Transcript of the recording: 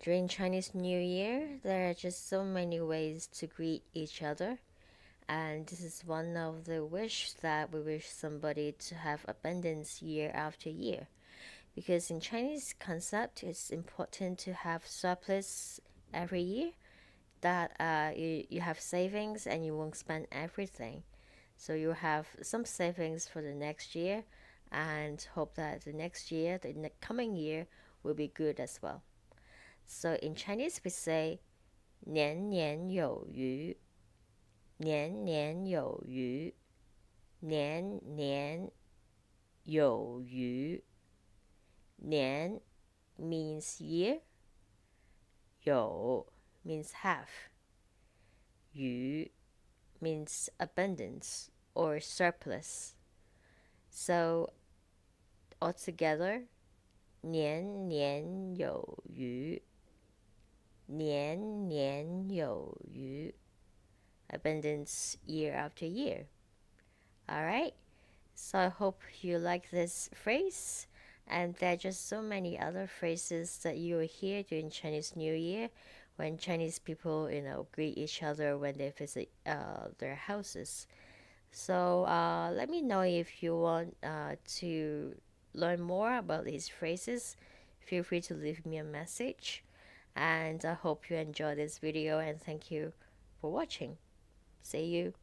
During Chinese New Year, there are just so many ways to greet each other, and this is one of the wish that we wish somebody to have abundance year after year. Because in Chinese concept, it's important to have surplus every year. That you have savings and you won't spend everything. So you have some savings for the next year, and hope that the next year, the coming year, will be good as well. So in Chinese, we say 年年有余，年年有余，年年有余。年 means year, 有 means have, 余 means abundance or surplus. So altogether, 年年有余，年年有余。Abundance year after year. Alright, so I hope you like this phrase. And there are just so many other phrases that you will hear during Chinese New Year when Chinese people, greet each other when they visit their houses. So let me know if you want to learn more about these phrases. Feel free to leave me a message. And I hope you enjoy this video and thank you for watching. See you.